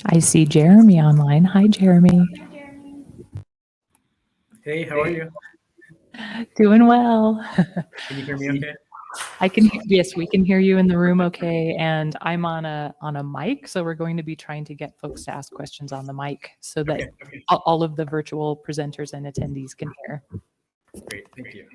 I see Jeremy online. Hi, Jeremy. Hey, how are you? Doing well. Can you hear me okay? Yes, we can hear you in the room okay. And I'm on a mic, so we're going to be trying to get folks to ask questions on the mic so that Okay. all of the virtual presenters and attendees can hear. Great, thank you.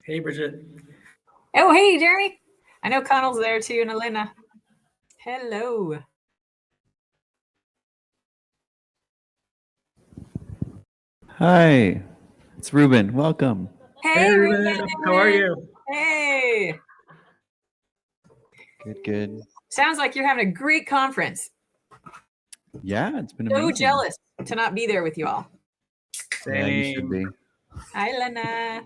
Hey, Bridget. Oh, hey, Jeremy. I know Connell's there too, and Elena. Hello. Hi, it's Ruben. Welcome. Hey, Ruben. How are you? Hey. Good. Sounds like you're having a great conference. Yeah, it's been So amazing. jealous to not be there with you all. Same. Yeah, you should be. Hi, Elena.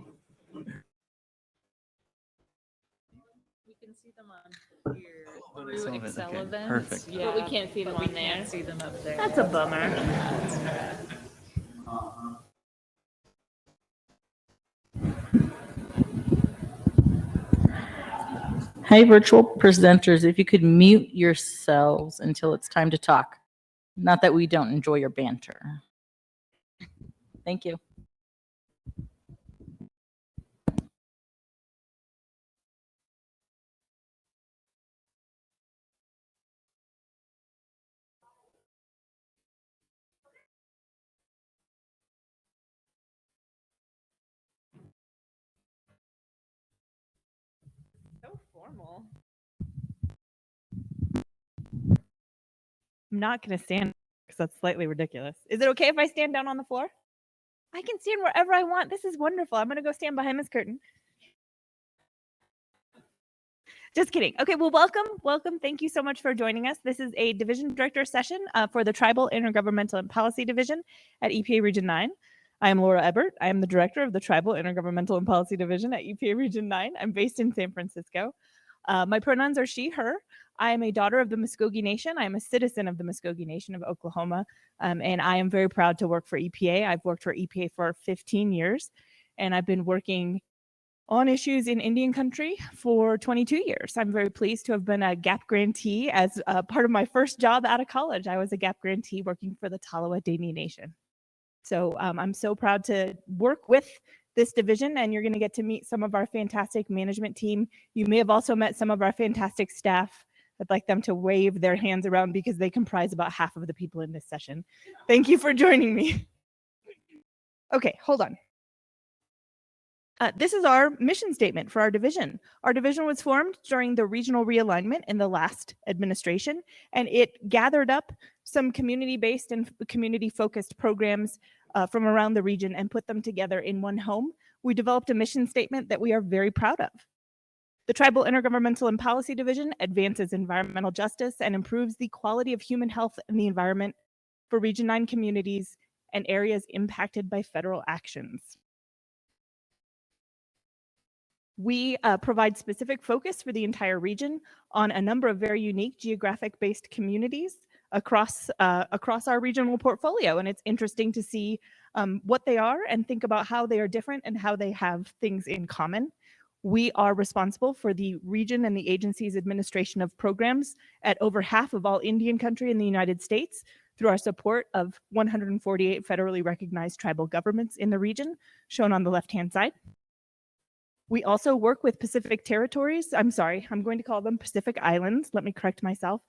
We can see them on here. Through Excel okay. events. Perfect. Yeah, But we can't see them on there. Can't see them up there. That's a bummer. Hi, virtual presenters. If you could mute yourselves until it's time to talk. Not that we don't enjoy your banter. Thank you. So formal. I'm not going to stand because that's slightly ridiculous. Is it okay if I stand down on the floor? I can stand wherever I want. This is wonderful. I'm going to go stand behind this curtain. Just kidding. Okay, well, welcome. Thank you so much for joining us. This is a division director session for the Tribal Intergovernmental and Policy Division at EPA Region 9. I am Laura Ebbert. I am the director of the Tribal Intergovernmental and Policy Division at EPA Region 9. I'm based in San Francisco. My pronouns are she, her. I am a daughter of the Muskogee Nation. I am a citizen of the Muskogee Nation of Oklahoma, and I am very proud to work for EPA. I've worked for EPA for 15 years, and I've been working on issues in Indian country for 22 years. I'm very pleased to have been a GAP grantee as part of my first job out of college. I was a GAP grantee working for the Tahoe Nation. So I'm so proud to work with this division, and you're going to get to meet some of our fantastic management team. You may have also met some of our fantastic staff. I'd like them to wave their hands around because they comprise about half of the people in this session. Thank you for joining me. Okay, hold on. This is our mission statement for our division. Our division was formed during the regional realignment in the last administration, and it gathered up some community-based and community-focused programs from around the region and put them together in one home. We developed a mission statement that we are very proud of. The Tribal Intergovernmental and Policy Division advances environmental justice and improves the quality of human health and the environment for Region 9 communities and areas impacted by federal actions. We provide specific focus for the entire region on a number of very unique geographic-based communities across our regional portfolio. And it's interesting to see what they are and think about how they are different and how they have things in common. We are responsible for the region and the agency's administration of programs at over half of all Indian country in the United States through our support of 148 federally recognized tribal governments in the region, shown on the left-hand side. We also work with Pacific territories. I'm sorry, I'm going to call them Pacific Islands. Let me correct myself,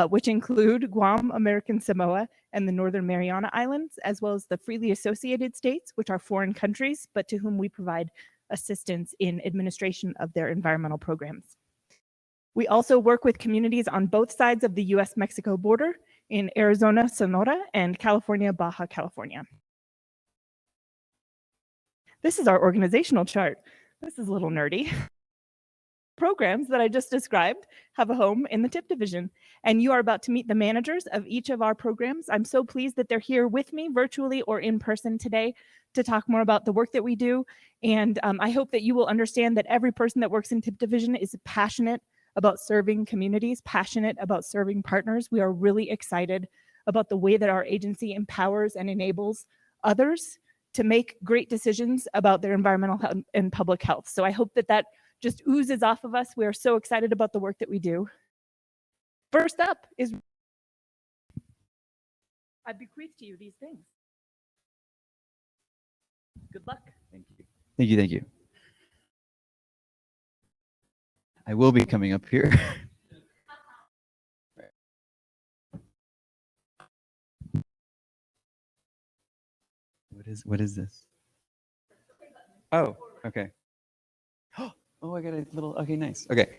which include Guam, American Samoa, and the Northern Mariana Islands, as well as the freely associated states, which are foreign countries, but to whom we provide assistance in administration of their environmental programs. We also work with communities on both sides of the US-Mexico border in Arizona, Sonora, and California, Baja California. This is our organizational chart. This is a little nerdy. Programs that I just described have a home in the TIP division, and you are about to meet the managers of each of our programs. I'm so pleased that they're here with me virtually or in person today to talk more about the work that we do. And I hope that you will understand that every person that works in TIP division is passionate about serving communities, passionate about serving partners. We are really excited about the way that our agency empowers and enables others to make great decisions about their environmental health and public health. So I hope that that just oozes off of us. We are so excited about the work that we do. First up is, I bequeath to you these things. Good luck. Thank you. Thank you. Thank you. I will be coming up here. What is this? Oh, okay. Oh, I got a little, okay, nice. Okay.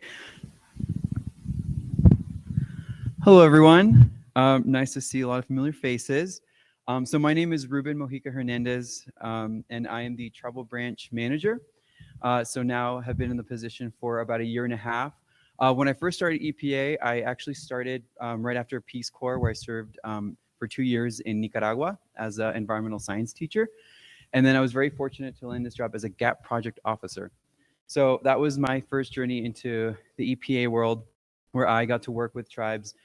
Hello, everyone. Nice to see a lot of familiar faces. So my name is Ruben Mojica Hernandez, and I am the Tribal Branch Manager. So now have been in the position for about 1.5 years. When I first started EPA, I actually started right after Peace Corps, where I served for 2 years in Nicaragua as an environmental science teacher. And then I was very fortunate to land this job as a GAP project officer. So that was my first journey into the EPA world, where I got to work with tribes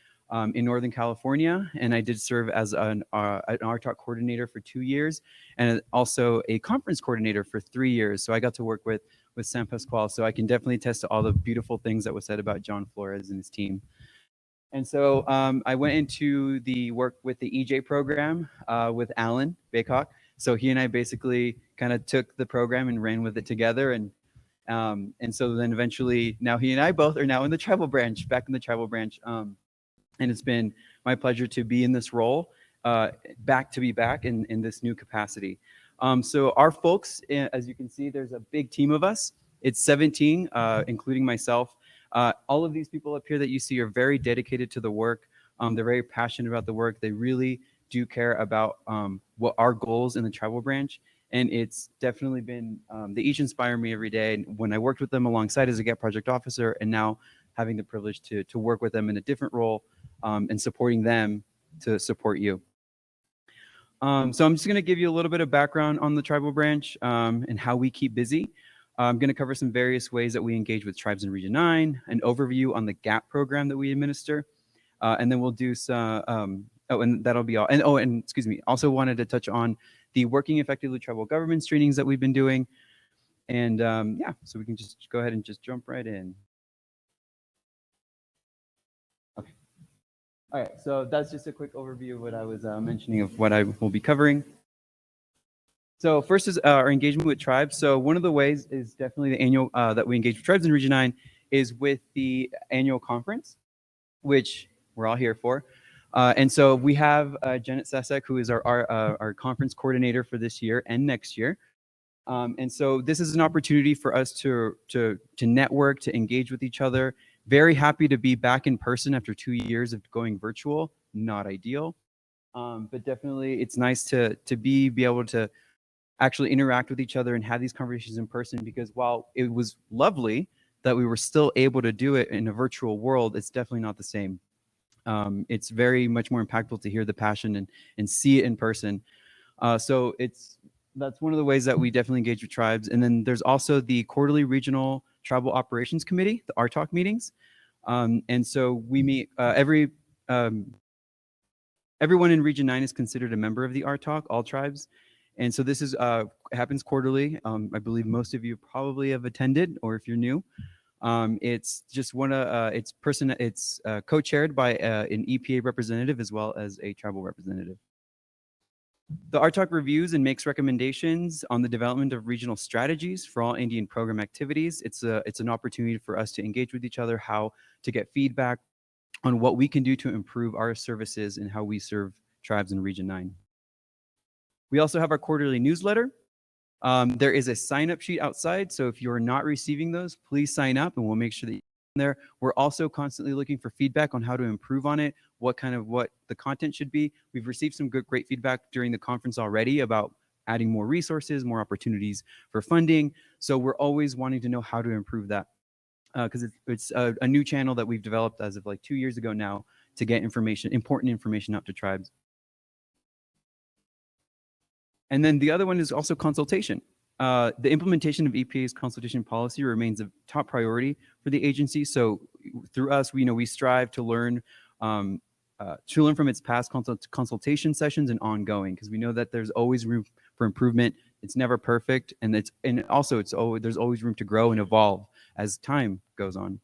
in Northern California. And I did serve as an RTOC coordinator for 2 years, and also a conference coordinator for 3 years. So I got to work with San Pasqual. So I can definitely attest to all the beautiful things that was said about John Flores and his team. And so I went into the work with the EJ program with Alan Baycock. So he and I basically kind of took the program and ran with it together. And so then eventually, now he and I both are now in the tribal branch, back in the tribal branch. And it's been my pleasure to be in this role, back in this new capacity. So our folks, as you can see, there's a big team of us. It's 17, including myself. All of these people up here that you see are very dedicated to the work. They're very passionate about the work. They really do care about what our goals in the tribal branch. And it's definitely been, they each inspire me every day. And when I worked with them alongside as a GET project officer, and now having the privilege to work with them in a different role and supporting them to support you. So I'm just going to give you a little bit of background on the tribal branch and how we keep busy. I'm going to cover some various ways that we engage with tribes in Region 9, an overview on the GAP program that we administer, and then we'll do some, and that'll be all. And excuse me, also wanted to touch on the Working Effectively Tribal Governments trainings that we've been doing. And yeah, so we can just go ahead and just jump right in. Okay. All right, so that's just a quick overview of what I was mentioning of what I will be covering. So first is our engagement with tribes. So one of the ways is definitely the annual that we engage with tribes in Region 9 is with the annual conference, which we're all here for. And so we have Janet Sasek, who is our conference coordinator for this year and next year. And so this is an opportunity for us to network, to engage with each other. Very happy to be back in person after 2 years of going virtual. Not ideal, but definitely it's nice to be able to actually interact with each other and have these conversations in person, because while it was lovely that we were still able to do it in a virtual world, it's definitely not the same. It's very much more impactful to hear the passion and see it in person. So that's one of the ways that we definitely engage with tribes. And then there's also the quarterly regional tribal operations committee, the RTOC meetings. And so we meet everyone in Region 9 is considered a member of the RTOC, all tribes. And so this is happens quarterly. I believe most of you probably have attended, or if you're new. It's just it's co-chaired by an EPA representative as well as a tribal representative. The RTOC reviews and makes recommendations on the development of regional strategies for all Indian program activities. It's an opportunity for us to engage with each other, how to get feedback on what we can do to improve our services and how we serve tribes in Region 9. We also have our quarterly newsletter. There is a sign-up sheet outside, so if you're not receiving those, please sign up and we'll make sure that you're in there. We're also constantly looking for feedback on how to improve on it, what the content should be. We've received some great feedback during the conference already about adding more resources, more opportunities for funding. So we're always wanting to know how to improve that, because it's a new channel that we've developed as of like 2 years ago now to get important information out to tribes. And then the other one is also consultation. The implementation of EPA's consultation policy remains a top priority for the agency. So through us, we strive to learn from its past consultation sessions and ongoing, because we know that there's always room for improvement. It's never perfect, and there's always room to grow and evolve as time goes on.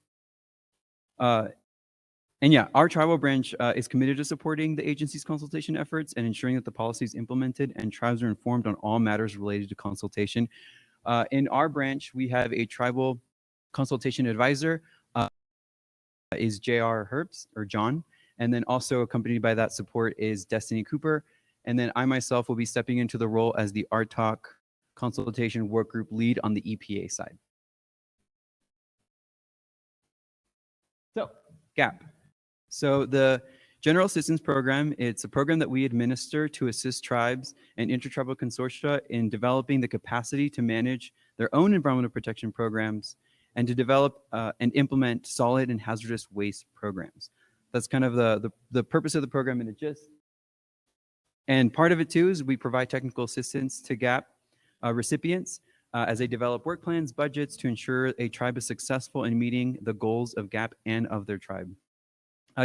And yeah, our tribal branch is committed to supporting the agency's consultation efforts and ensuring that the policy is implemented and tribes are informed on all matters related to consultation. In our branch, we have a tribal consultation advisor, is J.R. Herbst, or John, and then also accompanied by that support is Destiny Cooper. And then I myself will be stepping into the role as the RTOC consultation work group lead on the EPA side. So, GAP. So the General Assistance Program, it's a program that we administer to assist tribes and intertribal consortia in developing the capacity to manage their own environmental protection programs and to develop and implement solid and hazardous waste programs. That's kind of the purpose of the program in a gist. And part of it too is we provide technical assistance to GAP recipients as they develop work plans, budgets to ensure a tribe is successful in meeting the goals of GAP and of their tribe.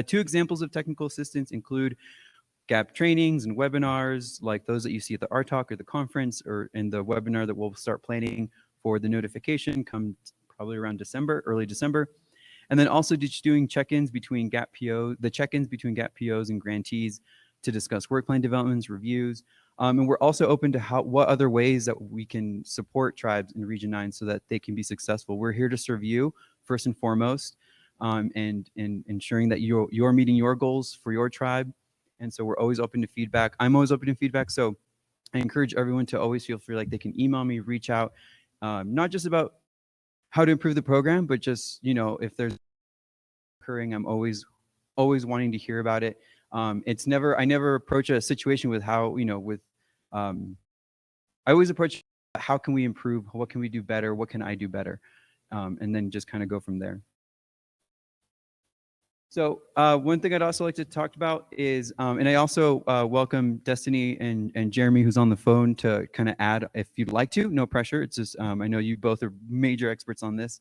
2 examples of technical assistance include GAP trainings and webinars, like those that you see at the RTOC or the conference, or in the webinar that we'll start planning for the notification come probably around early December. And then also just doing check-ins between GAP POs and grantees to discuss work plan developments, reviews. And we're also open to what other ways that we can support tribes in Region 9 so that they can be successful. We're here to serve you first and foremost. And ensuring that you're meeting your goals for your tribe. And so we're always open to feedback. I'm always open to feedback. So I encourage everyone to always feel free, like they can email me, reach out, not just about how to improve the program, but just, if there's occurring, I'm always wanting to hear about it. I never approach a situation with I always approach how can we improve? What can we do better? What can I do better? And then just kind of go from there. So one thing I'd also like to talk about is, and I also welcome Destiny and Jeremy, who's on the phone, to kind of add if you'd like to. No pressure. It's just, I know you both are major experts on this.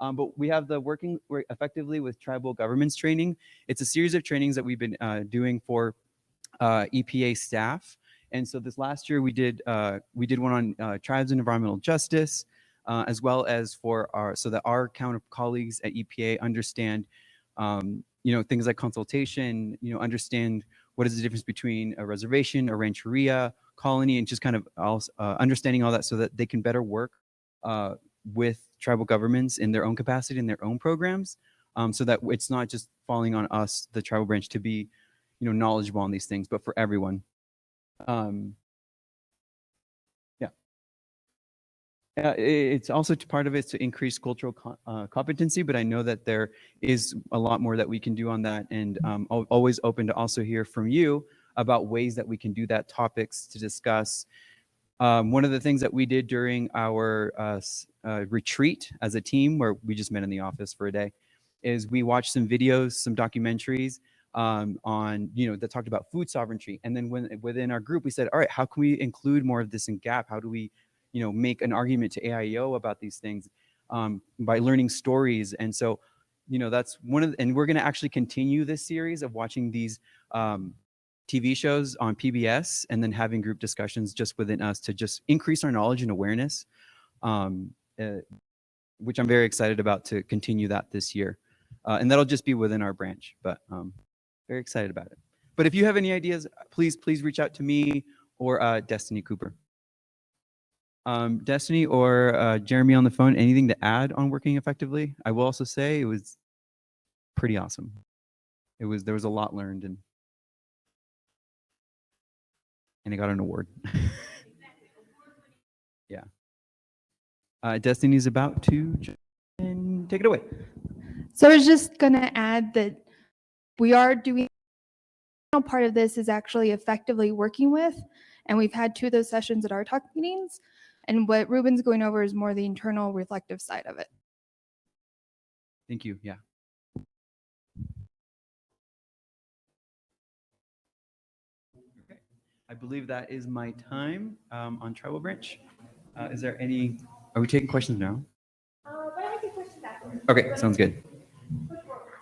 But we have the Working Effectively with Tribal Governments training. It's a series of trainings that we've been doing for EPA staff. And so this last year we did one on tribes and environmental justice, as well as so that our colleagues at EPA understand things like consultation, understand what is the difference between a reservation, a rancheria, colony, and just kind of understanding all that so that they can better work with tribal governments in their own capacity, in their own programs, so that it's not just falling on us, the tribal branch, to be, knowledgeable on these things, but for everyone. Yeah. It's also part of it to increase cultural competency, but I know that there is a lot more that we can do on that, and always open to also hear from you about ways that we can do that, topics to discuss. One of the things that we did during our retreat as a team, where we just met in the office for a day, is we watched some videos, some documentaries on, that talked about food sovereignty. And then within our group, we said, all right, how can we include more of this in GAP? How do we, make an argument to AIO about these things by learning stories? And so, that's one of and we're going to actually continue this series of watching these TV shows on PBS and then having group discussions just within us to just increase our knowledge and awareness, which I'm very excited about to continue that this year. And that'll just be within our branch, but very excited about it. But if you have any ideas, please reach out to me or Destiny Cooper. Destiny or Jeremy on the phone, anything to add on working effectively? I will also say it was pretty awesome. There was a lot learned, and I got an award. Yeah. Destiny's about to take it away. So I was just going to add that we are doing part of this is actually effectively working with, and we've had 2 of those sessions at our talk meetings. And what Ruben's going over is more the internal reflective side of it. Thank you. Yeah. Okay. I believe that is my time on Tribal Branch. Is there any? Are we taking questions now? But I take questions afterwards. Okay, sounds good.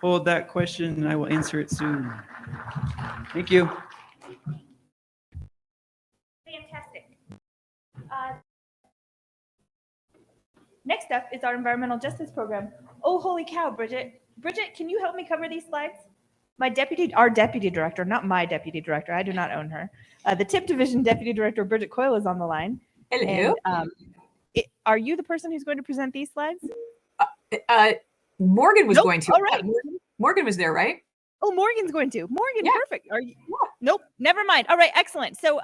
Hold that question and I will answer it soon. Thank you. Fantastic. Next up is our environmental justice program. Oh, holy cow, Bridget. Bridget, can you help me cover these slides? Our deputy director, not my deputy director. I do not own her. The TIP division deputy director, Bridget Coyle, is on the line. Hello. And, are you the person who's going to present these slides? Morgan was Nope. going to. All right. Morgan was there, right? Oh, Morgan's going to. Morgan, Yeah. perfect. Are you? Nope. Never mind. All right, excellent. So,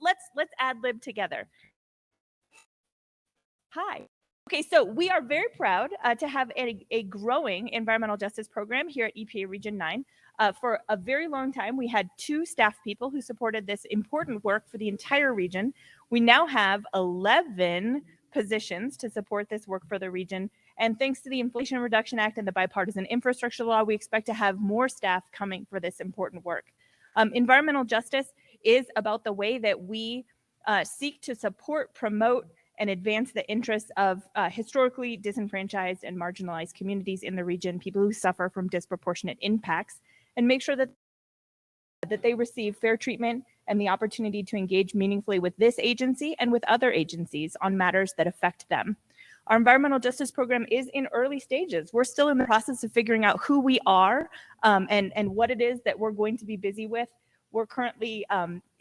let's ad lib together. Hi. Okay, so we are very proud to have a growing environmental justice program here at EPA Region 9. For a very long time, we had 2 staff people who supported this important work for the entire region. We now have 11 positions to support this work for the region. And thanks to the Inflation Reduction Act and the Bipartisan Infrastructure Law, we expect to have more staff coming for this important work. Environmental justice is about the way that we seek to support, promote, and advance the interests of historically disenfranchised and marginalized communities in the region, people who suffer from disproportionate impacts, and make sure that they receive fair treatment and the opportunity to engage meaningfully with this agency and with other agencies on matters that affect them. Our environmental justice program is in early stages. We're still in the process of figuring out who we are and what it is that we're going to be busy with. We're currently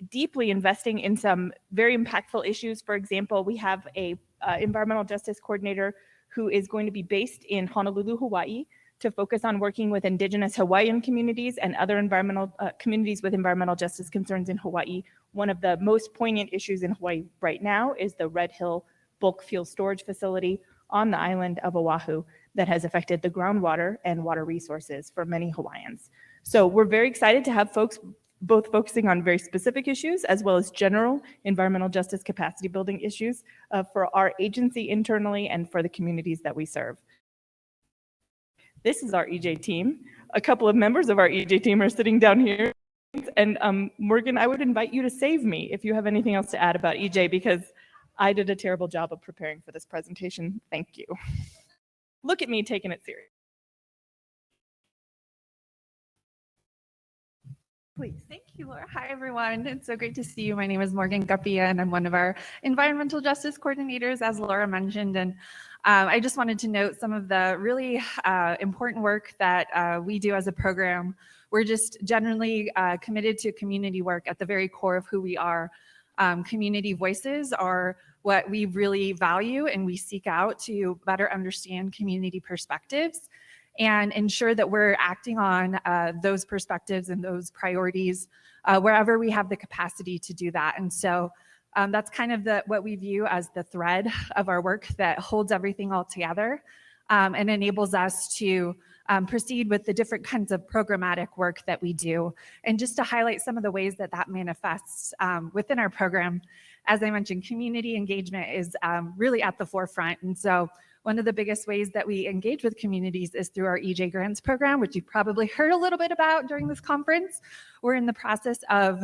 deeply investing in some very impactful issues. For example, we have a environmental justice coordinator who is going to be based in Honolulu, Hawaii, to focus on working with Indigenous Hawaiian communities and other environmental communities with environmental justice concerns in Hawaii. One of the most poignant issues in Hawaii right now is the Red Hill bulk fuel storage facility on the island of Oahu that has affected the groundwater and water resources for many Hawaiians. So we're very excited to have folks both focusing on very specific issues as well as general environmental justice capacity building issues for our agency internally and for the communities that we serve. This is our EJ team. A couple of members of our EJ team are sitting down here. And Morgan, I would invite you to save me if you have anything else to add about EJ, because I did a terrible job of preparing for this presentation. Thank you. Look at me taking it serious. Please. Thank you, Laura. Hi, everyone. It's so great to see you. My name is Morgan Gapia, and I'm one of our environmental justice coordinators, as Laura mentioned. And I just wanted to note some of the really important work that we do as a program. We're just generally committed to community work at the very core of who we are. Community voices are what we really value, and we seek out to better understand community perspectives and ensure that we're acting on those perspectives and those priorities wherever we have the capacity to do that. And so That's kind of what we view as the thread of our work that holds everything all together and enables us to proceed with the different kinds of programmatic work that we do. And just to highlight some of the ways that manifests within our program, as I mentioned, community engagement is really at the forefront. And so one of the biggest ways that we engage with communities is through our EJ Grants program, which you've probably heard a little bit about during this conference. We're in the process of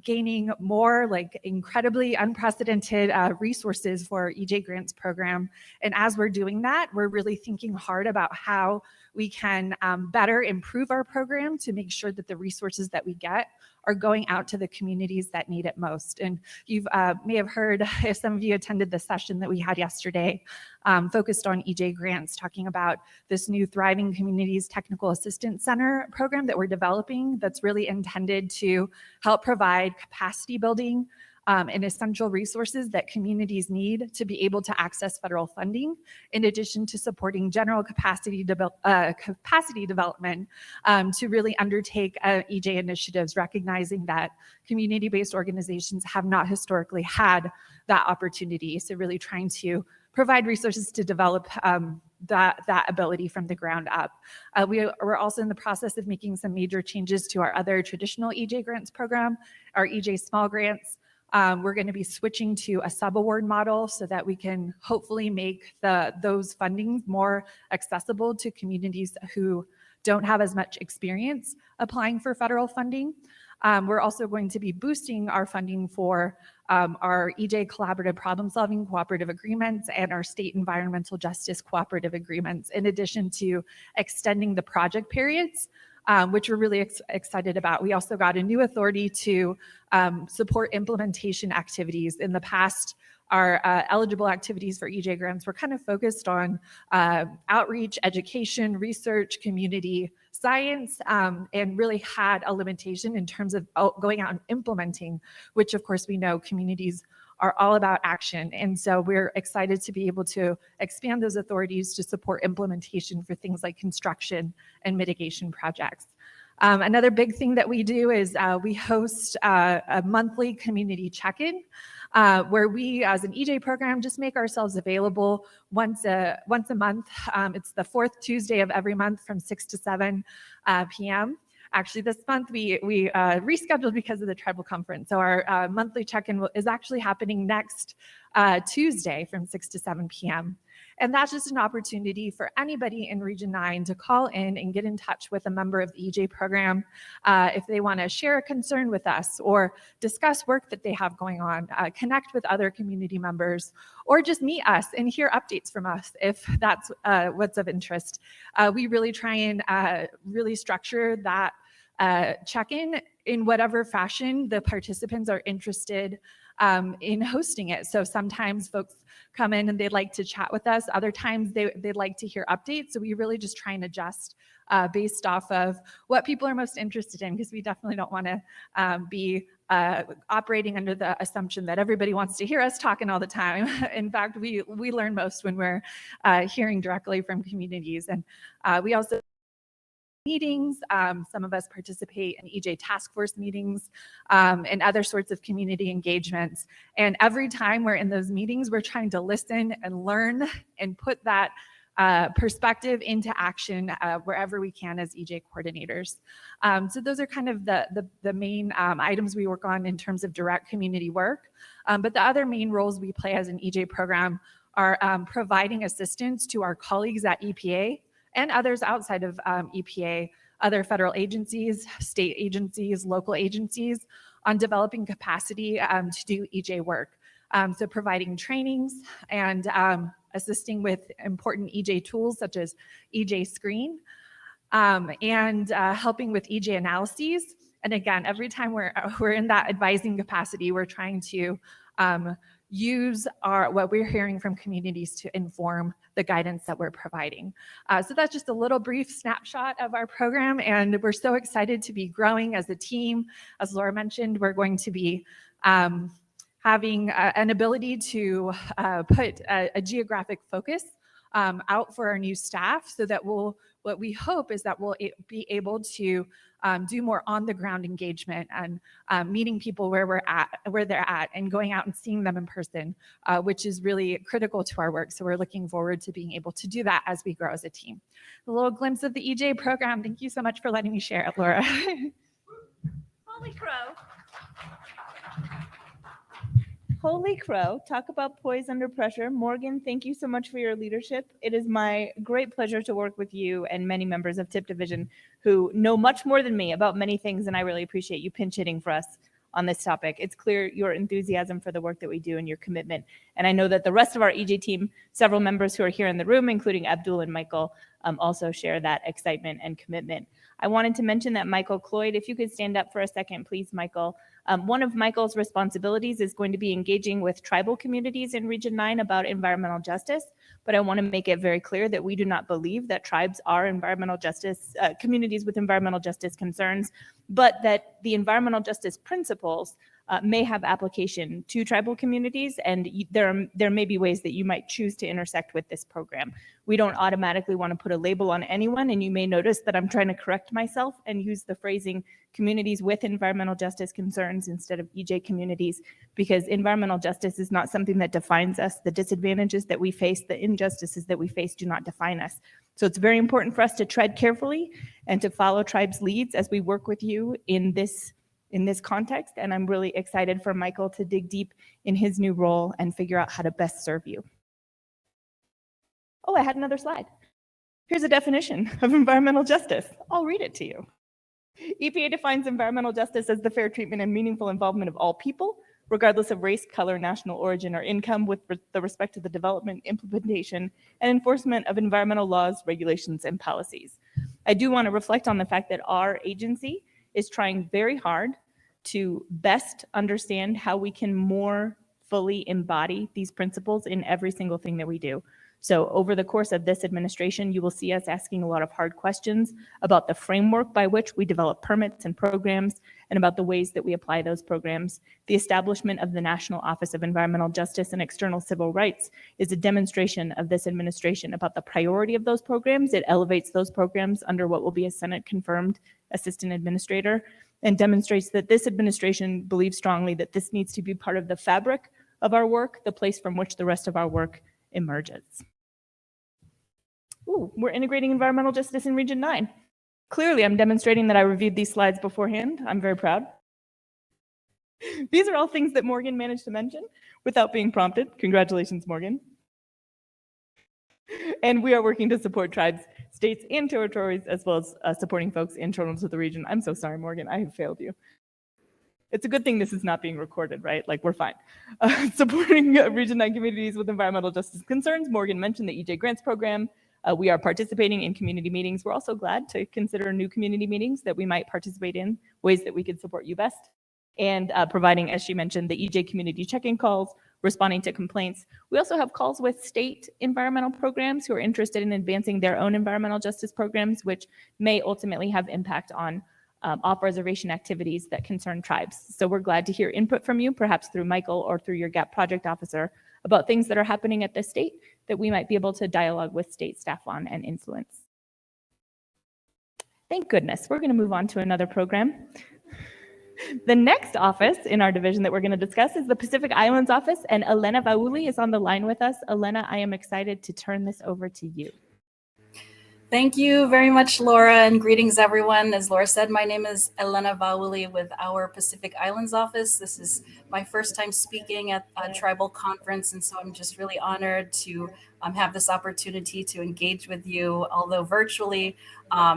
gaining more incredibly unprecedented resources for our EJ Grants program. And as we're doing that, we're really thinking hard about how we can better improve our program to make sure that the resources that we get are going out to the communities that need it most. And you may have heard, if some of you attended the session that we had yesterday, focused on EJ Grants, talking about this new Thriving Communities Technical Assistance Center program that we're developing that's really intended to help provide capacity building and essential resources that communities need to be able to access federal funding, in addition to supporting general capacity development to really undertake EJ initiatives, recognizing that community-based organizations have not historically had that opportunity. So really trying to provide resources to develop that ability from the ground up. We're also in the process of making some major changes to our other traditional EJ Grants program, our EJ Small Grants. We're going to be switching to a sub-award model so that we can hopefully make those fundings more accessible to communities who don't have as much experience applying for federal funding. We're also going to be boosting our funding for our EJ Collaborative Problem-Solving Cooperative Agreements and our State Environmental Justice Cooperative Agreements, in addition to extending the project periods, which we're really excited about. We also got a new authority to support implementation activities. In the past, our eligible activities for EJ Grants were kind of focused on outreach, education, research, community science, and really had a limitation in terms of going out and implementing, which of course we know communities are all about action. And so we're excited to be able to expand those authorities to support implementation for things like construction and mitigation projects. Another big thing that we do is we host a monthly community check-in where we, as an EJ program, just make ourselves available once a month. It's the fourth Tuesday of every month from 6 to 7 p.m. Actually, this month we rescheduled because of the tribal conference. So our monthly check-in is actually happening next Tuesday from 6 to 7 p.m. And that's just an opportunity for anybody in Region 9 to call in and get in touch with a member of the EJ program if they want to share a concern with us or discuss work that they have going on, connect with other community members, or just meet us and hear updates from us if that's what's of interest. We really try and really structure that check-in in whatever fashion the participants are interested in hosting it. So sometimes folks come in and they'd like to chat with us. Other times they'd like to hear updates. So we really just try and adjust based off of what people are most interested in, because we definitely don't want to be operating under the assumption that everybody wants to hear us talking all the time. In fact, we learn most when we're hearing directly from communities. And we also meetings. Some of us participate in EJ task force meetings and other sorts of community engagements. And every time we're in those meetings, we're trying to listen and learn and put that perspective into action wherever we can as EJ coordinators. So those are kind of the main items we work on in terms of direct community work. But the other main roles we play as an EJ program are providing assistance to our colleagues at EPA and others outside of EPA, other federal agencies, state agencies, local agencies, on developing capacity to do EJ work. So providing trainings and assisting with important EJ tools such as EJ Screen and helping with EJ analyses. And again, every time we're in that advising capacity, we're trying to use what we're hearing from communities to inform the guidance that we're providing. So that's just a little brief snapshot of our program, and we're so excited to be growing as a team. As Laura mentioned, we're going to be having an ability to put a geographic focus out for our new staff so that we'll what we hope is that we'll be able to do more on the ground engagement and meeting people where they're at, and going out and seeing them in person, which is really critical to our work. So we're looking forward to being able to do that as we grow as a team. A little glimpse of the EJ program. Thank you so much for letting me share it, Laura. Holy crow. Holy crow. Talk about poise under pressure. Morgan, thank you so much for your leadership. It is my great pleasure to work with you and many members of TIP Division who know much more than me about many things, and I really appreciate you pinch hitting for us on this topic. It's clear your enthusiasm for the work that we do and your commitment. And I know that the rest of our EJ team, several members who are here in the room, including Abdul and Michael, also share that excitement and commitment. I wanted to mention that Michael Cloyd, if you could stand up for a second, please, Michael. One of Michael's responsibilities is going to be engaging with tribal communities in Region 9 about environmental justice. But I want to make it very clear that we do not believe that tribes are environmental justice, communities with environmental justice concerns, but that the environmental justice principles may have application to tribal communities, and there may be ways that you might choose to intersect with this program. We don't automatically want to put a label on anyone, and you may notice that I'm trying to correct myself and use the phrasing communities with environmental justice concerns instead of EJ communities, because environmental justice is not something that defines us. The disadvantages that we face, the injustices that we face do not define us. So it's very important for us to tread carefully and to follow tribes' leads as we work with you in this context, and I'm really excited for Michael to dig deep in his new role and figure out how to best serve you. Oh, I had another slide. Here's a definition of environmental justice. I'll read it to you. EPA defines environmental justice as the fair treatment and meaningful involvement of all people, regardless of race, color, national origin, or income, with the respect to the development, implementation, and enforcement of environmental laws, regulations, and policies. I do want to reflect on the fact that our agency is trying very hard to best understand how we can more fully embody these principles in every single thing that we do. So over the course of this administration, you will see us asking a lot of hard questions about the framework by which we develop permits and programs, and about the ways that we apply those programs. The establishment of the National Office of Environmental Justice and External Civil Rights is a demonstration of this administration about the priority of those programs. It elevates those programs under what will be a Senate-confirmed assistant administrator, and demonstrates that this administration believes strongly that this needs to be part of the fabric of our work, the place from which the rest of our work emerges. Ooh, we're integrating environmental justice in Region 9. Clearly, I'm demonstrating that I reviewed these slides beforehand. I'm very proud. These are all things that Morgan managed to mention without being prompted. Congratulations, Morgan. And we are working to support tribes, states, and territories, as well as supporting folks internal to the region. I'm so sorry, Morgan, I have failed you. It's a good thing this is not being recorded, right? Like, we're fine. Supporting Region 9 communities with environmental justice concerns. Morgan mentioned the EJ Grants Program. We are participating in community meetings. We're also glad to consider new community meetings that we might participate in, ways that we could support you best. And providing, as she mentioned, the EJ community check-in calls, responding to complaints. We also have calls with state environmental programs who are interested in advancing their own environmental justice programs, which may ultimately have impact on off-reservation activities that concern tribes. So we're glad to hear input from you, perhaps through Michael or through your GAP project officer, about things that are happening at the state that we might be able to dialogue with state staff on and influence. Thank goodness. We're going to move on to another program. The next office in our division that we're going to discuss is the Pacific Islands office, and Elena Vauli is on the line with us. Elena, I am excited to turn this over to you. Thank you very much, Laura, and greetings, everyone. As Laura said, my name is Elena Vauli with our Pacific Islands office. This is my first time speaking at a tribal conference, and so I'm just really honored to have this opportunity to engage with you, although virtually,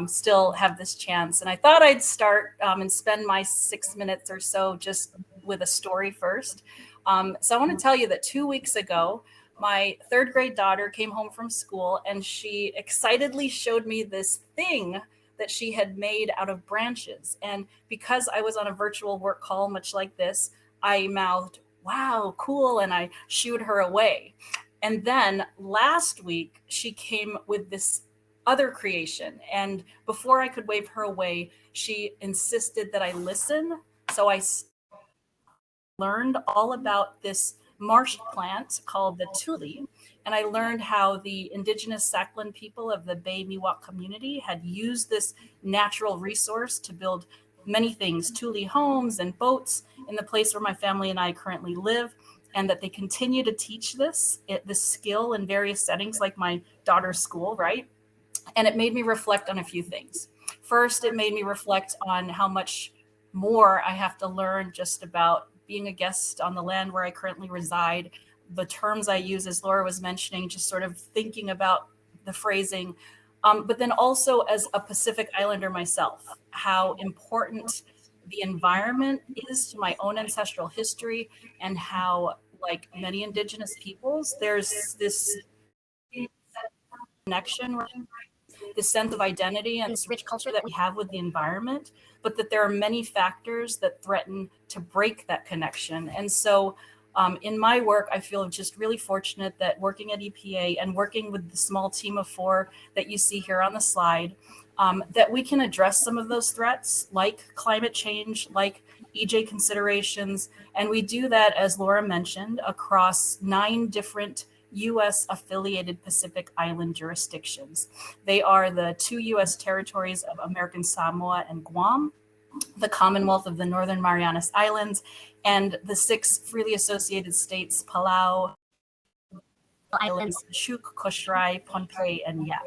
still have this chance. And I thought I'd start and spend my 6 minutes or so just with a story first. So I want to tell you that 2 weeks ago, my third grade daughter came home from school and she excitedly showed me this thing that she had made out of branches. And because I was on a virtual work call, much like this, I mouthed, "Wow, cool," and I shooed her away. And then last week, she came with this other creation. And before I could wave her away, she insisted that I listen. So I learned all about this marsh plant called the tule. And I learned how the indigenous Saklan people of the Bay Miwok community had used this natural resource to build many things, tule homes and boats in the place where my family and I currently live, and that they continue to teach this skill in various settings like my daughter's school, right? And it made me reflect on a few things. First, it made me reflect on how much more I have to learn just about being a guest on the land where I currently reside, the terms I use, as Laura was mentioning, just sort of thinking about the phrasing, but then also as a Pacific Islander myself, how important the environment is to my own ancestral history, and how, like many indigenous peoples, there's this connection, this sense of identity and this rich culture that we have with the environment, but that there are many factors that threaten to break that connection. And so in my work, I feel just really fortunate that working at EPA and working with the small team of 4 that you see here on the slide, that we can address some of those threats like climate change, like EJ considerations. And we do that, as Laura mentioned, across 9 different U.S. affiliated Pacific Island jurisdictions. They are the 2 U.S. territories of American Samoa and Guam, the Commonwealth of the Northern Marianas Islands, and the 6 freely associated states, Palau Islands, Chuuk, Koshrai, Pohnpei, and Yap.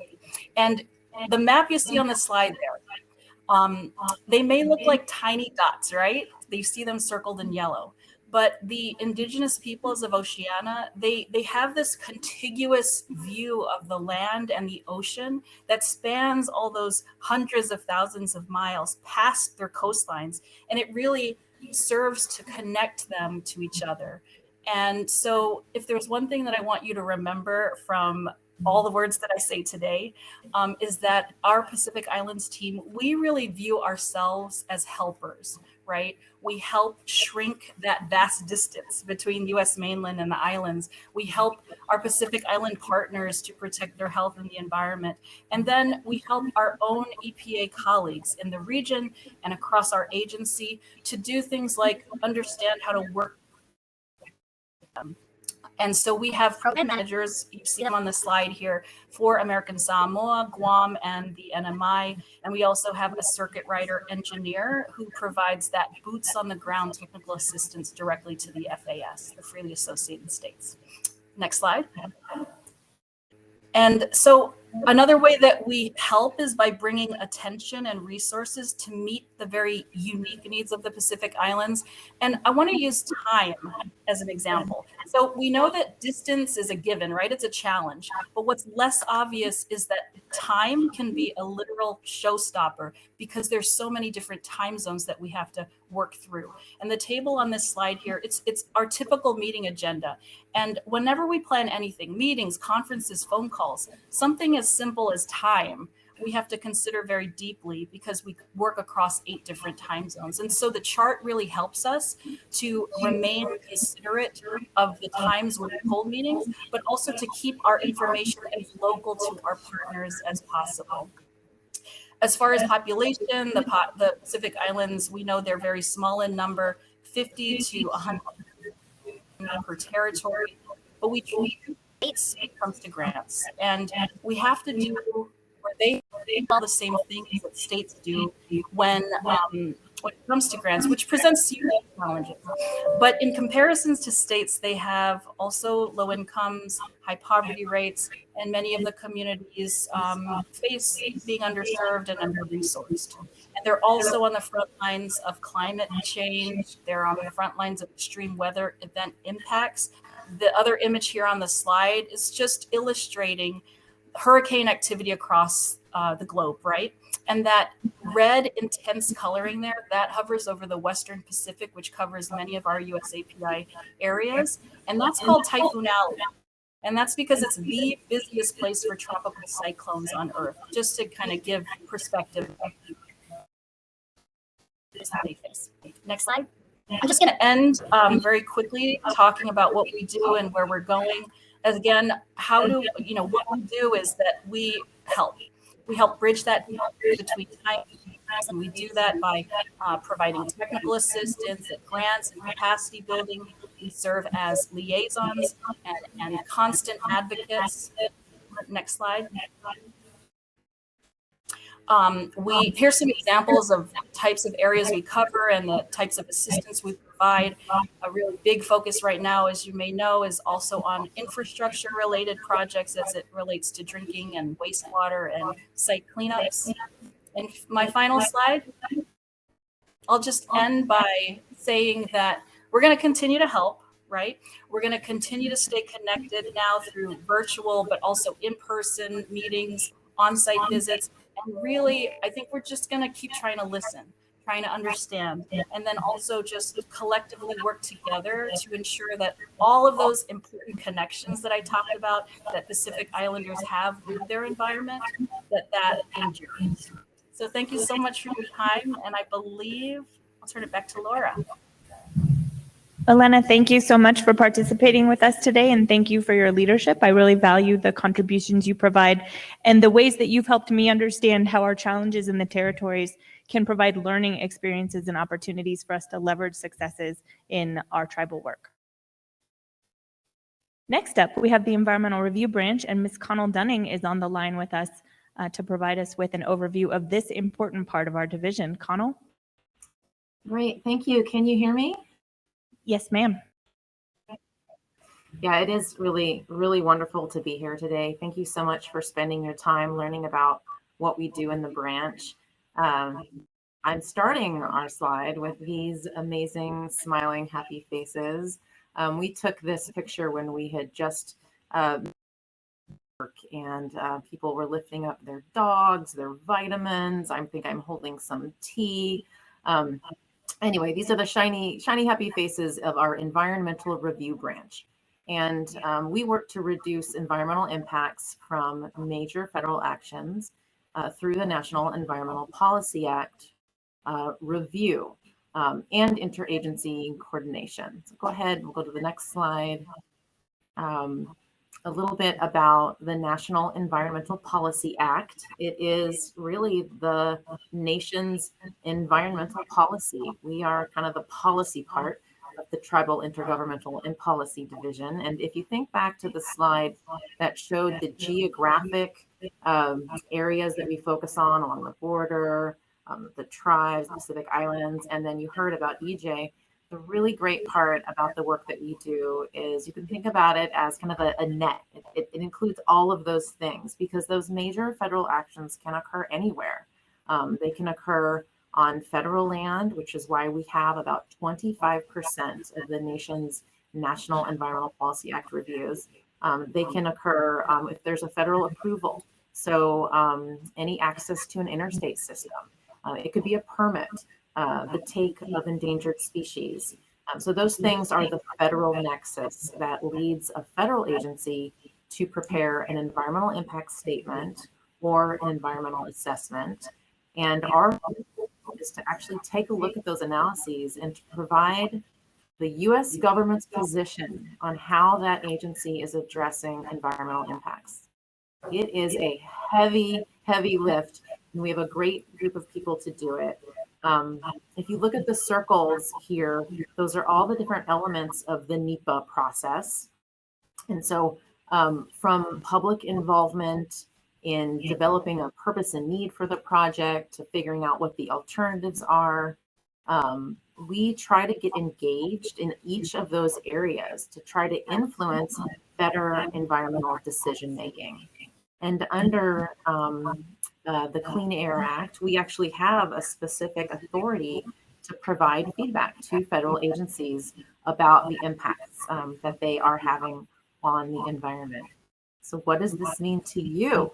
And the map you see on the slide there, they may look like tiny dots, right? You see them circled in yellow. But the indigenous peoples of Oceania, they have this contiguous view of the land and the ocean that spans all those hundreds of thousands of miles past their coastlines. And it really serves to connect them to each other. And so if there's one thing that I want you to remember from all the words that I say today, is that our Pacific Islands team, we really view ourselves as helpers, right? We help shrink that vast distance between the US mainland and the islands. We help our Pacific Island partners to protect their health and the environment. And then we help our own EPA colleagues in the region and across our agency to do things like understand how to work with them. And so we have program managers, you see them on the slide here, for American Samoa, Guam, and the NMI. And we also have a circuit rider engineer who provides that boots on the ground technical assistance directly to the FAS, the Freely Associated States. Next slide. And so another way that we help is by bringing attention and resources to meet the very unique needs of the Pacific Islands. And I want to use time as an example. So we know that distance is a given, right? It's a challenge. But what's less obvious is that time can be a literal showstopper because there's so many different time zones that we have to work through. And the table on this slide here, it's our typical meeting agenda. And whenever we plan anything, meetings, conferences, phone calls, something as simple as time, we have to consider very deeply because we work across 8 different time zones. And so the chart really helps us to remain considerate of the times when we hold meetings, but also to keep our information as local to our partners as possible. As far as population, the Pacific Islands, we know they're very small in number, 50 to 100 per territory, but we treat states when it comes to grants. And we have to do where they all the same things that states do when it comes to grants, which presents unique challenges. But in comparisons to states, they have also low incomes, high poverty rates, and many of the communities face being underserved and under-resourced. And they're also on the front lines of climate change. They're on the front lines of extreme weather event impacts. The other image here on the slide is just illustrating hurricane activity across the globe, right? And that red intense coloring there, that hovers over the Western Pacific, which covers many of our US API areas. And that's called Typhoon Alley. And that's because it's the busiest place for tropical cyclones on Earth, just to kind of give perspective. Next slide. I'm just going to end very quickly talking about what we do and where we're going. As again, what we do is that we help. We help bridge that between time, and we do that by providing technical assistance, grants, and capacity building. We serve as liaisons and constant advocates. Next slide. Here's some examples of types of areas we cover and the types of assistance we provide. A really big focus right now, as you may know, is also on infrastructure related projects as it relates to drinking and wastewater and site cleanups. And my final slide, I'll just end by saying that we're going to continue to help, right? We're going to continue to stay connected now through virtual, but also in-person meetings, on-site visits. And really, I think we're just going to keep trying to listen, trying to understand, and then also just collectively work together to ensure that all of those important connections that I talked about that Pacific Islanders have with their environment, that endures. So thank you so much for your time. And I believe I'll turn it back to Laura. Elena, thank you so much for participating with us today, and thank you for your leadership. I really value the contributions you provide and the ways that you've helped me understand how our challenges in the territories can provide learning experiences and opportunities for us to leverage successes in our tribal work. Next up, we have the Environmental Review Branch, and Ms. Connell Dunning is on the line with us to provide us with an overview of this important part of our division. Connell? Great, thank you. Can you hear me? Yes, ma'am. Yeah, it is really, really wonderful to be here today. Thank you so much for spending your time learning about what we do in the branch. I'm starting our slide with these amazing, smiling, happy faces. We took this picture when we had just work and people were lifting up their dogs, their vitamins. I think I'm holding some tea. Anyway, these are the shiny, happy faces of our Environmental Review Branch. And we work to reduce environmental impacts from major federal actions through the National Environmental Policy Act review and interagency coordination. So go ahead, we'll go to the next slide. A little bit about the National Environmental Policy Act. It is really the nation's environmental policy. We are kind of the policy part of the Tribal Intergovernmental and Policy Division. And if you think back to the slide that showed the geographic areas that we focus on along the border, the tribes, the Pacific Islands, and then you heard about EJ, the really great part about the work that we do is you can think about it as kind of a net. It includes all of those things because those major federal actions can occur anywhere. They can occur on federal land, which is why we have about 25% of the nation's National Environmental Policy Act reviews. They can occur if there's a federal approval. So any access to an interstate system. It could be a permit. The take of endangered species. So those things are the federal nexus that leads a federal agency to prepare an environmental impact statement or an environmental assessment. And our goal is to actually take a look at those analyses and to provide the US government's position on how that agency is addressing environmental impacts. It is a heavy, heavy lift, and we have a great group of people to do it. If you look at the circles here, those are all the different elements of the NEPA process. And so from public involvement in developing a purpose and need for the project to figuring out what the alternatives are, we try to get engaged in each of those areas to try to influence better environmental decision making. And under the Clean Air Act, we actually have a specific authority to provide feedback to federal agencies about the impacts that they are having on the environment. So what does this mean to you?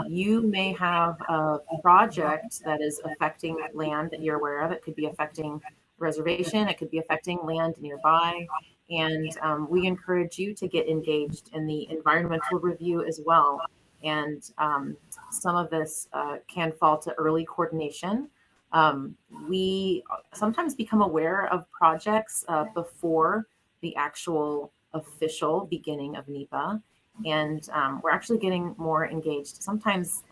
You may have a project that is affecting land that you're aware of. It could be affecting reservation. It could be affecting land nearby. And we encourage you to get engaged in the environmental review as well. And some of this can fall to early coordination. We sometimes become aware of projects before the actual official beginning of NEPA. And we're actually getting more engaged. Sometimes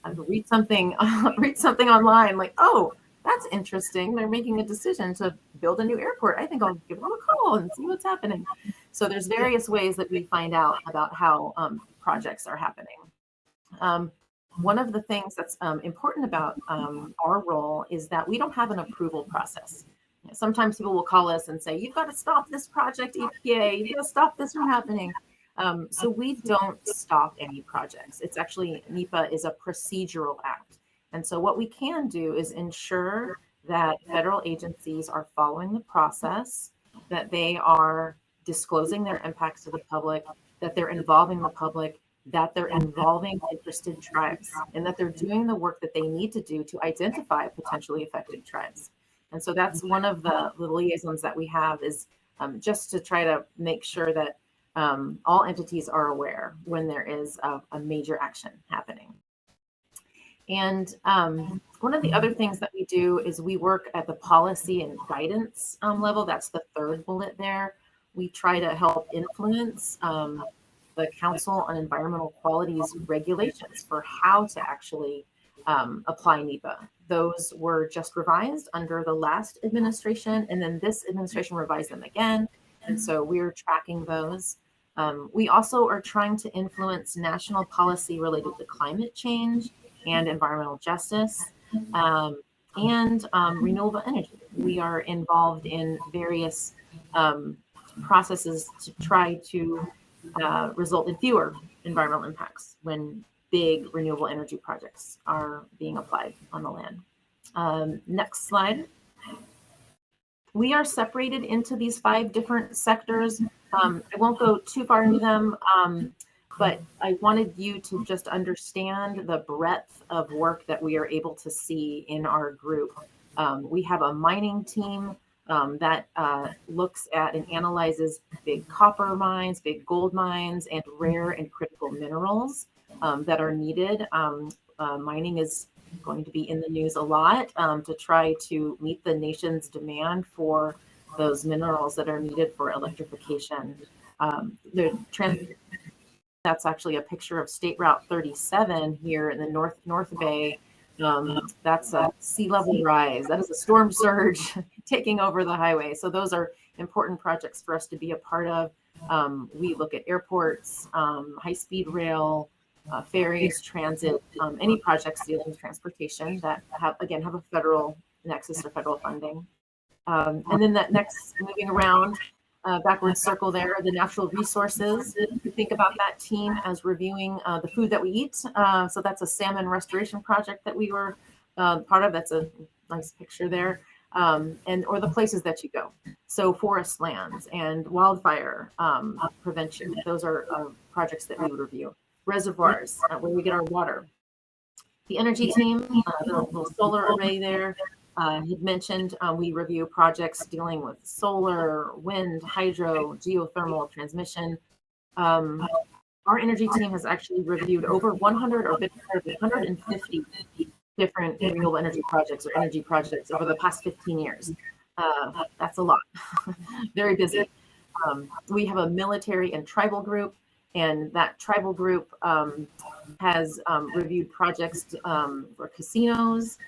I read something online like, oh, that's interesting. They're making a decision to build a new airport. I think I'll give them a call and see what's happening. So there's various ways that we find out about how projects are happening. One of the things that's important about our role is that we don't have an approval process. Sometimes people will call us and say, you've got to stop this project, EPA, you've got to stop this from happening. So we don't stop any projects. It's actually, NEPA is a procedural act. And so what we can do is ensure that federal agencies are following the process, that they are disclosing their impacts to the public, that they're involving the public, that they're involving interested tribes, and that they're doing the work that they need to do to identify potentially affected tribes. And so that's one of the liaisons that we have, is just to try to make sure that all entities are aware when there is a major action happening. And one of the other things that we do is we work at the policy and guidance level. That's the third bullet there. We try to help influence the Council on Environmental Quality's regulations for how to actually apply NEPA. Those were just revised under the last administration, and then this administration revised them again. And so we're tracking those. We also are trying to influence national policy related to climate change and environmental justice and renewable energy. We are involved in various processes to try to result in fewer environmental impacts when big renewable energy projects are being applied on the land. Next slide. We are separated into these 5 different sectors. I won't go too far into them, but I wanted you to just understand the breadth of work that we are able to see in our group. We have a mining team that looks at and analyzes big copper mines, big gold mines, and rare and critical minerals that are needed. Mining is going to be in the news a lot to try to meet the nation's demand for those minerals that are needed for electrification. That's actually a picture of State Route 37 here in the North Bay. That's a sea level rise. That is a storm surge taking over the highway. So those are important projects for us to be a part of. We look at airports, high-speed rail, ferries, transit, any projects dealing with transportation that have a federal nexus or federal funding. And then that next, moving around, backwards circle there, the natural resources. You think about that team as reviewing the food that we eat. So that's a salmon restoration project that we were part of. That's a nice picture there. Or the places that you go. So forest lands and wildfire prevention. Those are projects that we would review. Reservoirs, where we get our water. The energy team, the little solar array there. He'd mentioned we review projects dealing with solar, wind, hydro, geothermal transmission. Our energy team has actually reviewed over 100 or 150 different renewable energy projects or energy projects over the past 15 years. That's a lot. Very busy. We have a military and tribal group, and that tribal group has reviewed projects for casinos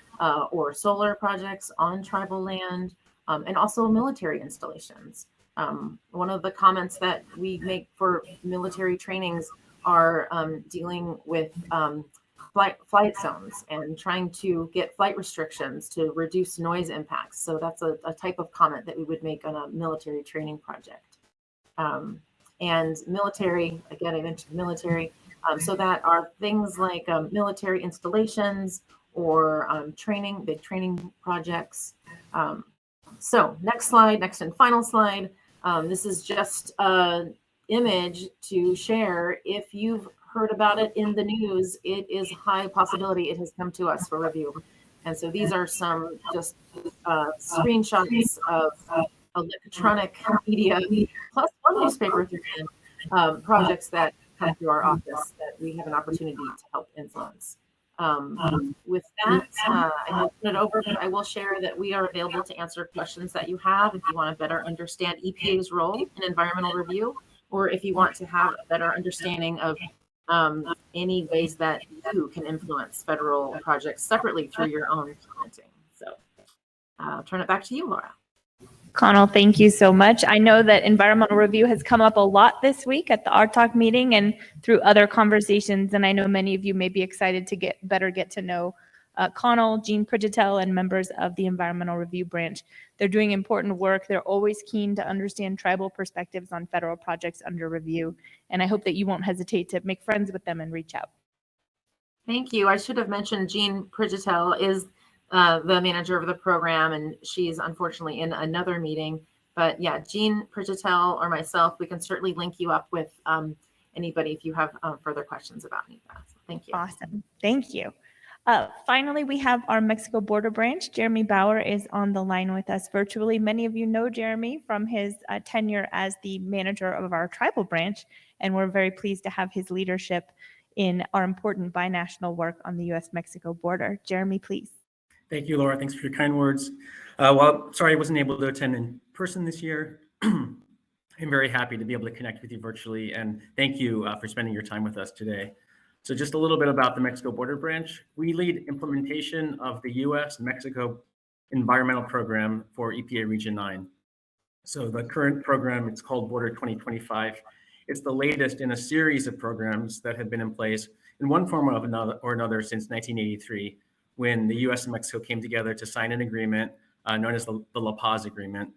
or solar projects on tribal land, and also military installations. One of the comments that we make for military trainings are dealing with flight zones and trying to get flight restrictions to reduce noise impacts. So that's a type of comment that we would make on a military training project. And military, again, I mentioned military, so that are things like military installations or big training projects. So next slide, next and final slide. This is just an image to share. If you've heard about it in the news, it is high possibility it has come to us for review. And so these are some just screenshots of electronic media, plus one newspaper projects that come through our office that we have an opportunity to help influence. With that, I will turn it over, but I will share that we are available to answer questions that you have if you want to better understand EPA's role in environmental review, or if you want to have a better understanding of any ways that you can influence federal projects separately through your own commenting. So I'll turn it back to you, Laura. Connell, thank you so much. I know that environmental review has come up a lot this week at the RTalk meeting and through other conversations, and I know many of you may be excited to get to know Connell, Jean Pridgetel, and members of the environmental review branch. They're doing important work. They're always keen to understand tribal perspectives on federal projects under review, and I hope that you won't hesitate to make friends with them and reach out. Thank you. I should have mentioned Jean Pridgetel is the manager of the program, and she's unfortunately in another meeting. But yeah, Jean Pridgetel or myself, we can certainly link you up with anybody if you have further questions about any of that. So thank you. Awesome. Thank you. Finally, we have our Mexico border branch. Jeremy Bauer is on the line with us virtually. Many of you know Jeremy from his tenure as the manager of our tribal branch, and we're very pleased to have his leadership in our important binational work on the U.S.-Mexico border. Jeremy, please. Thank you, Laura. Thanks for your kind words. Well, sorry I wasn't able to attend in person this year. I'm very happy to be able to connect with you virtually, and thank you for spending your time with us today. So just a little bit about the Mexico Border Branch. We lead implementation of the U.S.-Mexico Environmental Program for EPA Region 9. So the current program, it's called Border 2025. It's the latest in a series of programs that have been in place in one form or another since 1983, when the U.S. and Mexico came together to sign an agreement known as the La Paz Agreement.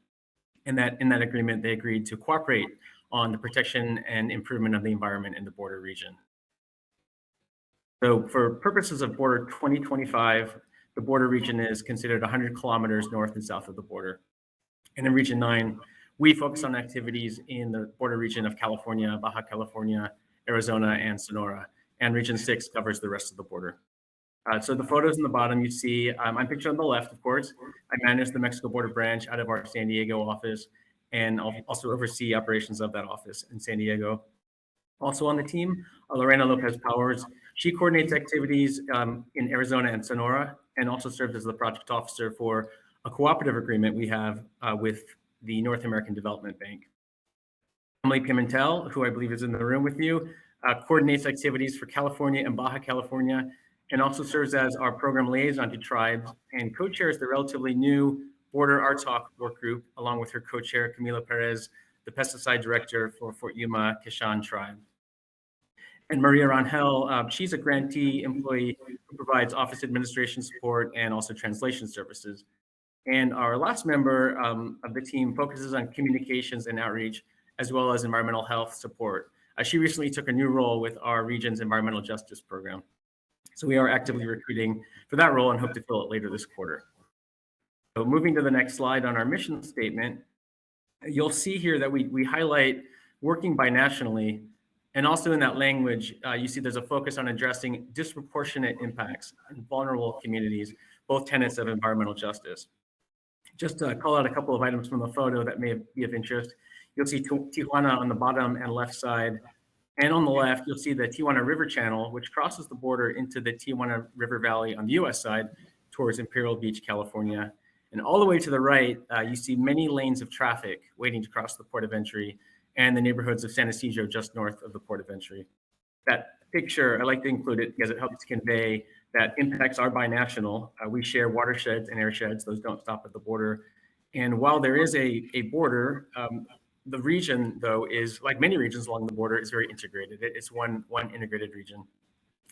And that in that agreement, they agreed to cooperate on the protection and improvement of the environment in the border region. So for purposes of Border 2025, the border region is considered 100 kilometers north and south of the border. And in Region 9, we focus on activities in the border region of California, Baja California, Arizona, and Sonora. And Region 6 covers the rest of the border. So the photos in the bottom you see, I'm pictured on the left, of course. I manage the Mexico Border Branch out of our San Diego office, and I'll also oversee operations of that office in San Diego. Also on the team, Lorena Lopez Powers. She coordinates activities in Arizona and Sonora, and also serves as the project officer for a cooperative agreement we have with the North American Development Bank. Emily Pimentel, who I believe is in the room with you, coordinates activities for California and Baja California, and also serves as our program liaison to tribes and co-chairs the relatively new Border RTalk work group, along with her co-chair, Camila Perez, the pesticide director for Fort Yuma Quechan tribe. And Maria Rangel, she's a grantee employee who provides office administration support and also translation services. And our last member of the team focuses on communications and outreach, as well as environmental health support. She recently took a new role with our region's environmental justice program. So we are actively recruiting for that role and hope to fill it later this quarter. So moving to the next slide on our mission statement, you'll see here that we highlight working binationally, and also in that language, you see there's a focus on addressing disproportionate impacts in vulnerable communities, both tenets of environmental justice. Just to call out a couple of items from the photo that may be of interest, you'll see Tijuana on the bottom and left side. And on the left, you'll see the Tijuana River Channel, which crosses the border into the Tijuana River Valley on the US side towards Imperial Beach, California. And all the way to the right, you see many lanes of traffic waiting to cross the port of entry and the neighborhoods of San Isidro just north of the port of entry. That picture, I like to include it because it helps convey that impacts are binational. We share watersheds and airsheds. Those don't stop at the border. And while there is a border, the region, though, is like many regions along the border, is very integrated. It's one integrated region.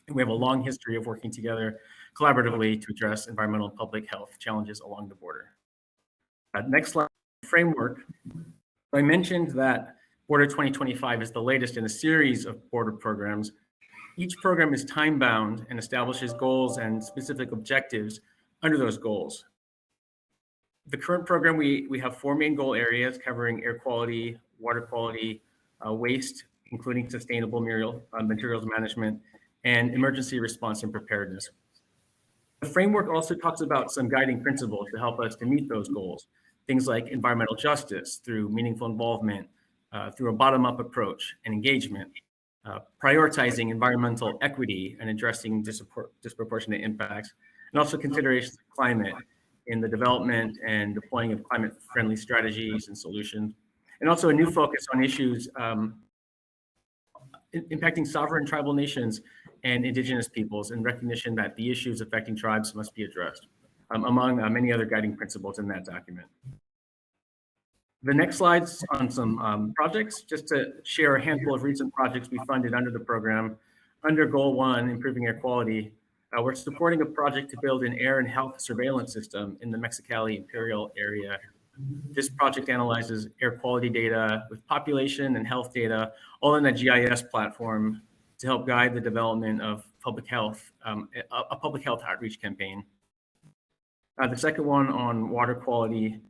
And we have a long history of working together collaboratively to address environmental and public health challenges along the border. Next slide, framework. I mentioned that Border 2025 is the latest in a series of border programs. Each program is time-bound and establishes goals and specific objectives under those goals. The current program, we have 4 main goal areas covering air quality, water quality, waste, including sustainable materials management, and emergency response and preparedness. The framework also talks about some guiding principles to help us to meet those goals. Things like environmental justice through meaningful involvement, through a bottom-up approach and engagement, prioritizing environmental equity and addressing disproportionate impacts, and also considerations of climate in the development and deploying of climate-friendly strategies and solutions, and also a new focus on issues impacting sovereign tribal nations and indigenous peoples, and recognition that the issues affecting tribes must be addressed. among many other guiding principles in that document. The next slide's on some projects, just to share a handful of recent projects we funded under the program. Under Goal 1, improving air quality, we're supporting a project to build an air and health surveillance system in the Mexicali Imperial area. This project analyzes air quality data with population and health data, all in a GIS platform to help guide the development of public health, a public health outreach campaign. The second one on water quality,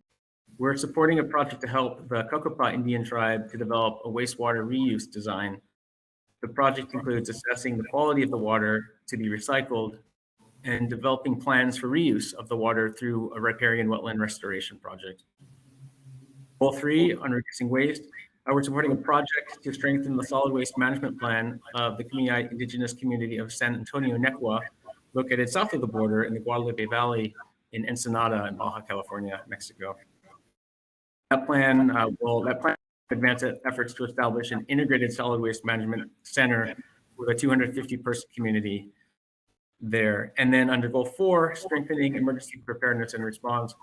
we're supporting a project to help the Cocopah Indian tribe to develop a wastewater reuse design. The project includes assessing the quality of the water to be recycled and developing plans for reuse of the water through a riparian wetland restoration project. Goal 3 on reducing waste, we're supporting a project to strengthen the solid waste management plan of the Kumeyaay indigenous community of San Antonio, Necua, located south of the border in the Guadalupe Valley in Ensenada in Baja California, Mexico. That plan will advance efforts to establish an integrated solid waste management center with a 250-person community there. And then under Goal 4, strengthening emergency preparedness and response,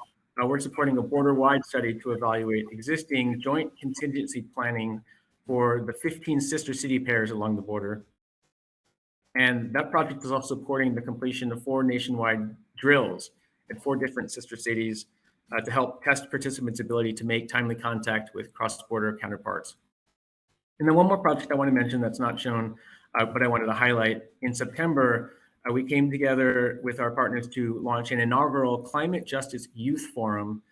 we're supporting a border-wide study to evaluate existing joint contingency planning for the 15 sister city pairs along the border. And that project is also supporting the completion of 4 nationwide drills at 4 different sister cities to help test participants' ability to make timely contact with cross-border counterparts. And then one more project I want to mention that's not shown, but I wanted to highlight. In September, we came together with our partners to launch an inaugural Climate Justice Youth Forum.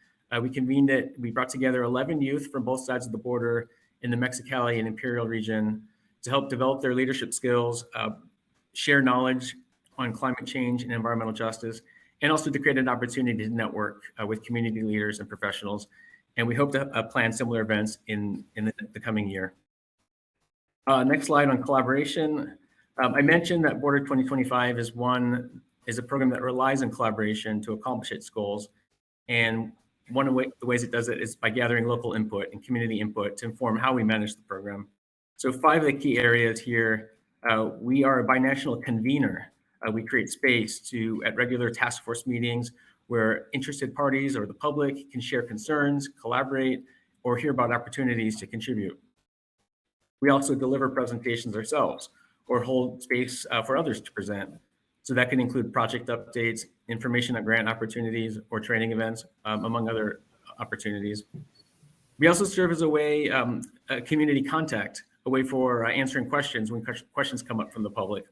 We convened it, we brought together 11 youth from both sides of the border in the Mexicali and Imperial region to help develop their leadership skills, share knowledge on climate change and environmental justice, and also to create an opportunity to network with community leaders and professionals. And we hope to plan similar events in the coming year. Next slide on collaboration. I mentioned that Border 2025 is a program that relies on collaboration to accomplish its goals. And one of the ways it does it is by gathering local input and community input to inform how we manage the program. So 5 of the key areas here, we are a binational convener. We create space at regular task force meetings where interested parties or the public can share concerns, collaborate, or hear about opportunities to contribute. We also deliver presentations ourselves or hold space for others to present. So that can include project updates, information on grant opportunities, or training events, among other opportunities. We also serve as a way, a community contact, a way for answering questions when questions come up from the public,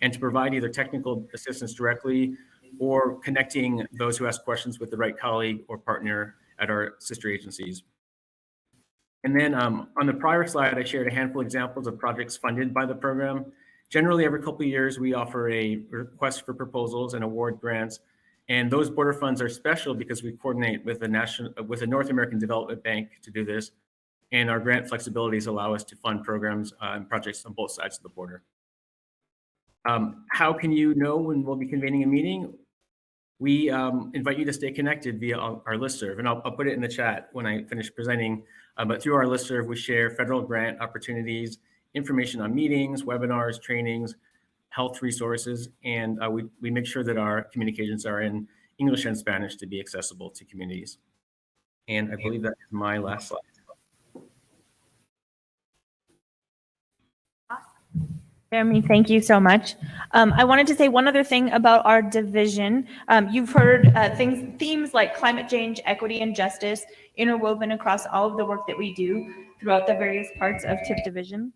and to provide either technical assistance directly or connecting those who ask questions with the right colleague or partner at our sister agencies. And then on the prior slide, I shared a handful of examples of projects funded by the program. Generally, every couple of years, we offer a request for proposals and award grants. And those border funds are special because we coordinate with the North American Development Bank to do this. And our grant flexibilities allow us to fund programs and projects on both sides of the border. How can you know when we'll be convening a meeting? We invite you to stay connected via our listserv, and I'll put it in the chat when I finish presenting. But through our listserv, we share federal grant opportunities, information on meetings, webinars, trainings, health resources, and we make sure that our communications are in English and Spanish to be accessible to communities. And I believe that is my last slide. Jeremy, thank you so much. I wanted to say one other thing about our division. You've heard themes like climate change, equity, and justice interwoven across all of the work that we do throughout the various parts of TIP division.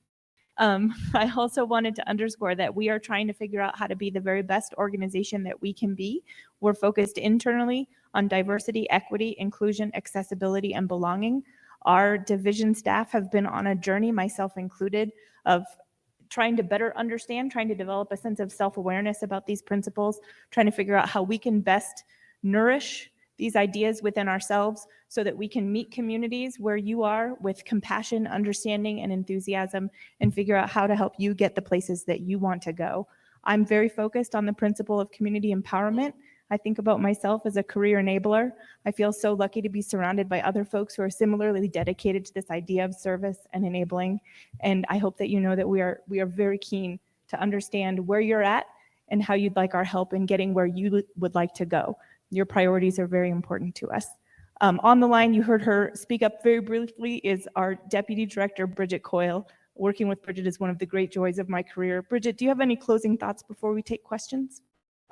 I also wanted to underscore that we are trying to figure out how to be the very best organization that we can be. We're focused internally on diversity, equity, inclusion, accessibility, and belonging. Our division staff have been on a journey, myself included, of trying to better understand, trying to develop a sense of self-awareness about these principles, trying to figure out how we can best nourish these ideas within ourselves so that we can meet communities where you are with compassion, understanding, and enthusiasm, and figure out how to help you get the places that you want to go. I'm very focused on the principle of community empowerment. I think about myself as a career enabler. I feel so lucky to be surrounded by other folks who are similarly dedicated to this idea of service and enabling. And I hope that you know that we are very keen to understand where you're at and how you'd like our help in getting where you would like to go. Your priorities are very important to us. On the line, you heard her speak up very briefly, is our Deputy Director, Bridget Coyle. Working with Bridget is one of the great joys of my career. Bridget, do you have any closing thoughts before we take questions?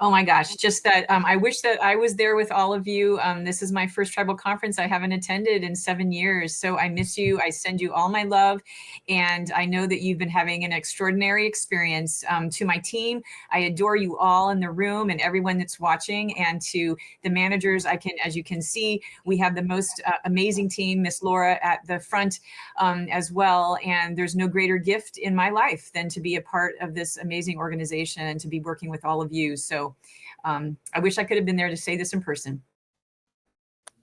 Oh my gosh, just that I wish that I was there with all of you. This is my first tribal conference I haven't attended in 7 years. So I miss you. I send you all my love. And I know that you've been having an extraordinary experience. To my team, I adore you all in the room and everyone that's watching. And to the managers, as you can see, we have the most amazing team, Miss Laura at the front as well. And there's no greater gift in my life than to be a part of this amazing organization and to be working with all of you. So I wish I could have been there to say this in person.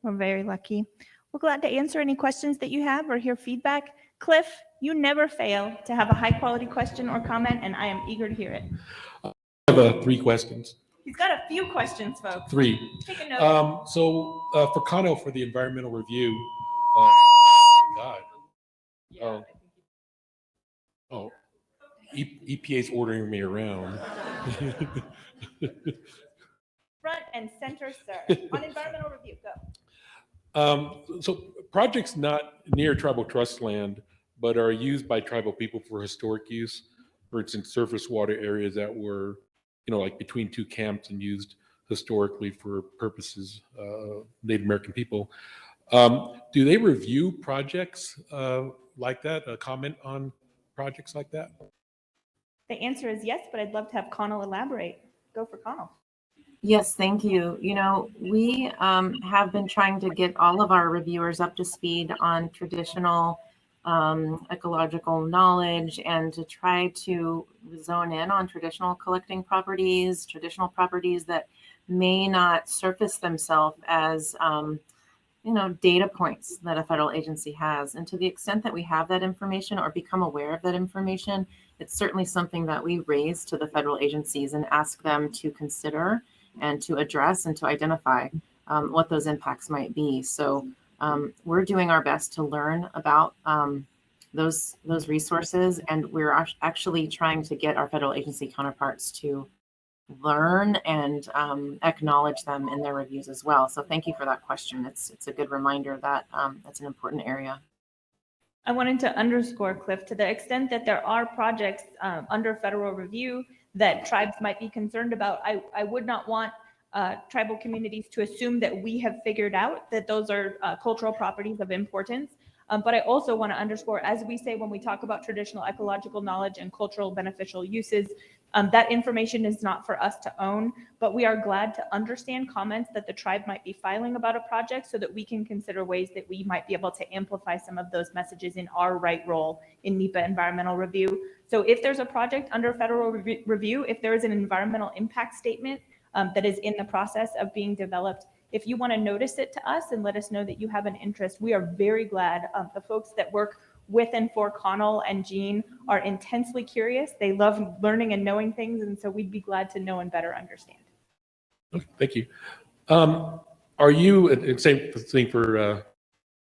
We're very lucky. We're glad to answer any questions that you have or hear feedback. Cliff, you never fail to have a high quality question or comment, and I am eager to hear it. I have 3 questions. He's got a few questions, folks. 3. Take a note. For Kano, for the environmental review, God. EPA's ordering me around. Front and center, sir. On environmental review, go. So projects not near tribal trust land, but are used by tribal people for historic use. For instance, surface water areas that were, like between 2 camps and used historically for purposes of Native American people. Do they review projects like that? Comment on projects like that? The answer is yes, but I'd love to have Connell elaborate. Go for Connell. Yes, thank you. We have been trying to get all of our reviewers up to speed on traditional ecological knowledge and to try to zone in on traditional collecting properties, traditional properties that may not surface themselves as data points that a federal agency has. And to the extent that we have that information or become aware of that information, it's certainly something that we raise to the federal agencies and ask them to consider and to address and to identify what those impacts might be. So we're doing our best to learn about those resources, and we're actually trying to get our federal agency counterparts to learn and acknowledge them in their reviews as well. So thank you for that question. It's a good reminder that that's an important area. I wanted to underscore, Cliff, to the extent that there are projects under federal review that tribes might be concerned about, I would not want tribal communities to assume that we have figured out that those are cultural properties of importance. But I also want to underscore, as we say when we talk about traditional ecological knowledge and cultural beneficial uses, that information is not for us to own, but we are glad to understand comments that the tribe might be filing about a project so that we can consider ways that we might be able to amplify some of those messages in our right role in NEPA environmental review. So if there's a project under federal review, if there is an environmental impact statement that is in the process of being developed, if you want to notice it to us and let us know that you have an interest, we are very glad. The folks that work with and for Connell and Jean are intensely curious. They love learning and knowing things, and so we'd be glad to know and better understand. Okay, thank you. Are you, and same thing for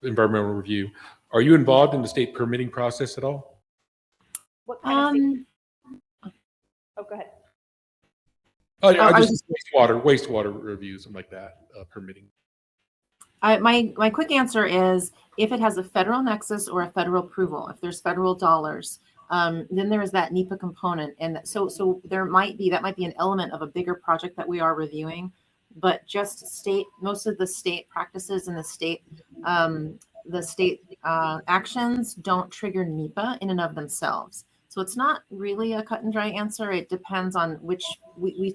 environmental review, are you involved in the state permitting process at all? What kind of oh, go ahead. I just wastewater reviews, something like that, permitting. My quick answer is if it has a federal nexus or a federal approval, if there's federal dollars, then there is that NEPA component. And so that might be an element of a bigger project that we are reviewing, but just most of the state practices and the state actions don't trigger NEPA in and of themselves. So it's not really a cut and dry answer. It depends on which we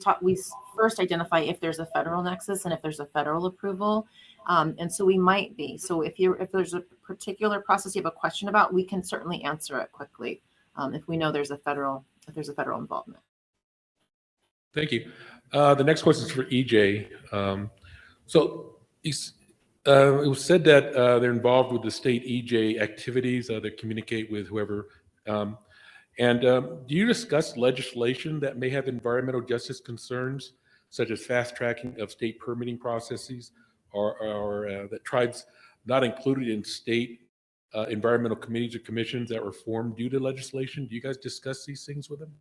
first identify if there's a federal nexus and if there's a federal approval. And so we might be. So if there's a particular process you have a question about, we can certainly answer it quickly if we know there's a federal involvement. Thank you. The next question is for EJ. It was said that they're involved with the state EJ activities. They communicate with whoever. Do you discuss legislation that may have environmental justice concerns, such as fast tracking of state permitting processes, or that tribes not included in state environmental committees or commissions that were formed due to legislation? Do you guys discuss these things with them?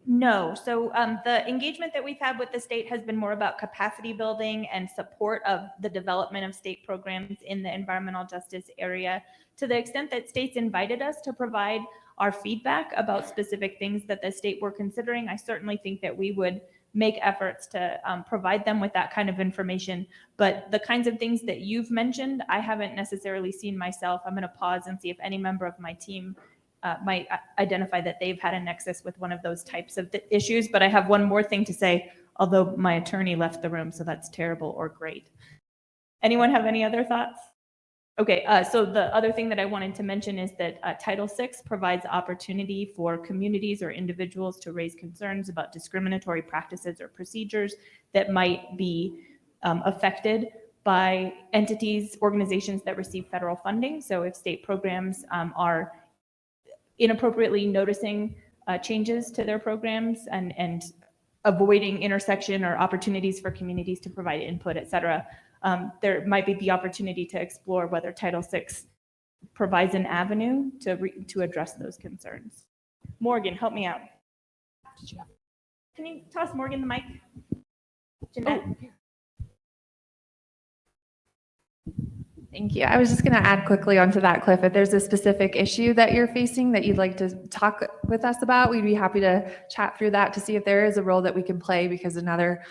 No. So the engagement that we've had with the state has been more about capacity building and support of the development of state programs in the environmental justice area. To the extent that states invited us to provide our feedback about specific things that the state were considering, I certainly think that we would make efforts to provide them with that kind of information. But the kinds of things that you've mentioned, I haven't necessarily seen myself. I'm going to pause and see if any member of my team might identify that they've had a nexus with one of those types of issues. But I have one more thing to say, although my attorney left the room, so that's terrible or great. Anyone have any other thoughts? Okay, so the other thing that I wanted to mention is that Title VI provides opportunity for communities or individuals to raise concerns about discriminatory practices or procedures that might be affected by entities, organizations that receive federal funding. So if state programs are inappropriately noticing changes to their programs and avoiding intersection or opportunities for communities to provide input, et cetera, there might be the opportunity to explore whether Title VI provides an avenue to address those concerns. Morgan, help me out. Can you toss Morgan the mic? Jeanette. Oh. Thank you. I was just going to add quickly onto that, Cliff. If there's a specific issue that you're facing that you'd like to talk with us about, we'd be happy to chat through that to see if there is a role that we can play, because another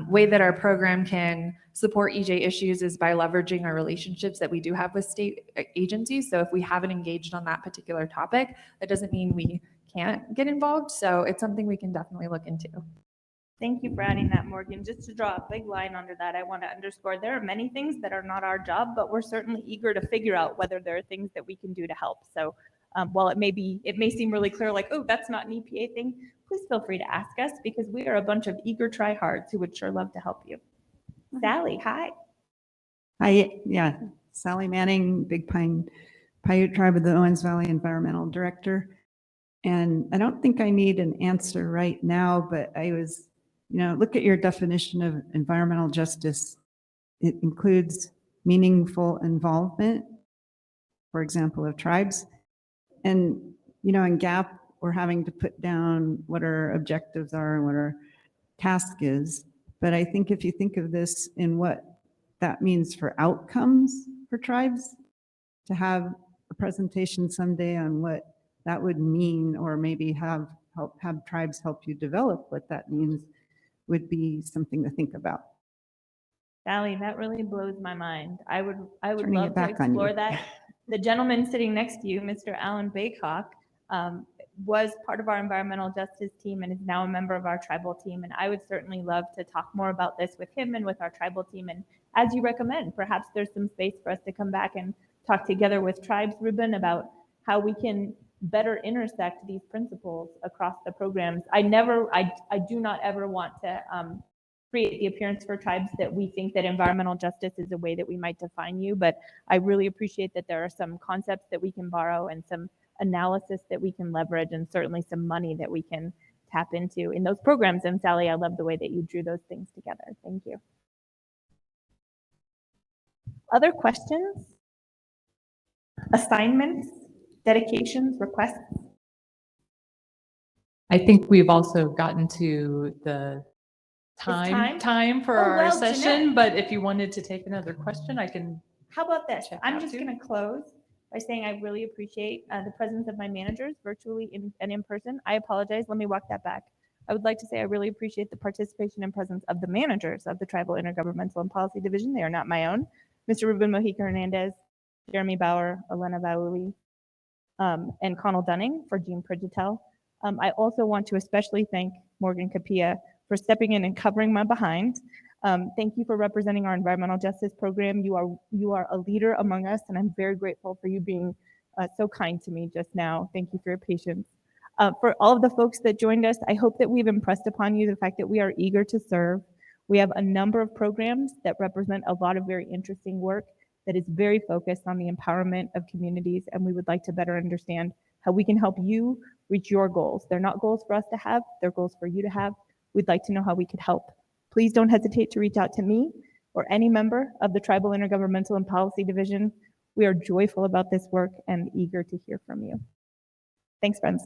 way that our program can support EJ issues is by leveraging our relationships that we do have with state agencies. So if we haven't engaged on that particular topic, that doesn't mean we can't get involved. So it's something we can definitely look into. Thank you for adding that, Morgan. Just to draw a big line under that, I want to underscore there are many things that are not our job, but we're certainly eager to figure out whether there are things that we can do to help. So while it may seem really clear, like, oh, that's not an EPA thing, please feel free to ask us, because we are a bunch of eager tryhards who would sure love to help you. Sally, hi. Hi, yeah, Sally Manning, Big Pine Paiute Tribe of the Owens Valley Environmental Director. And I don't think I need an answer right now, but I was, look at your definition of environmental justice. It includes meaningful involvement, for example, of tribes. And, in GAP, we're having to put down what our objectives are and what our task is. But I think if you think of this in what that means for outcomes for tribes, to have a presentation someday on what that would mean, or maybe have tribes help you develop what that means, would be something to think about. Sally, that really blows my mind. I would Turning love it back to on you. explore that. The gentleman sitting next to you, Mr. Alan Baycock, was part of our environmental justice team and is now a member of our tribal team. And I would certainly love to talk more about this with him and with our tribal team. And as you recommend, perhaps there's some space for us to come back and talk together with tribes, Ruben, about how we can better intersect these principles across the programs. I do not ever want to create the appearance for tribes that we think that environmental justice is a way that we might define you, but I really appreciate that there are some concepts that we can borrow and some analysis that we can leverage, and certainly some money that we can tap into in those programs. And Sally, I love the way that you drew those things together. Thank you. Other questions? Assignments? Dedications? Requests? I think we've also gotten to the time for our well, session, Jeanette. but if you wanted to take another question, I can. How about this? Check I'm out just too. going to close by saying I really appreciate the presence of my managers virtually and in person. I apologize. Let me walk that back. I would like to say I really appreciate the participation and presence of the managers of the Tribal Intergovernmental and Policy Division. They are not my own. Mr. Ruben Mojica Hernandez, Jeremy Bauer, Elena Vauli, and Connell Dunning for Jean Pridgetel. I also want to especially thank Morgan Capilla for stepping in and covering my behind. Thank you for representing our environmental justice program. You are a leader among us, and I'm very grateful for you being so kind to me just now. Thank you for your patience. For all of the folks that joined us, I hope that we've impressed upon you the fact that we are eager to serve. We have a number of programs that represent a lot of very interesting work that is very focused on the empowerment of communities, and we would like to better understand how we can help you reach your goals. They're not goals for us to have, they're goals for you to have. We'd like to know how we could help. Please don't hesitate to reach out to me or any member of the Tribal Intergovernmental and Policy Division. We are joyful about this work and eager to hear from you. Thanks, friends.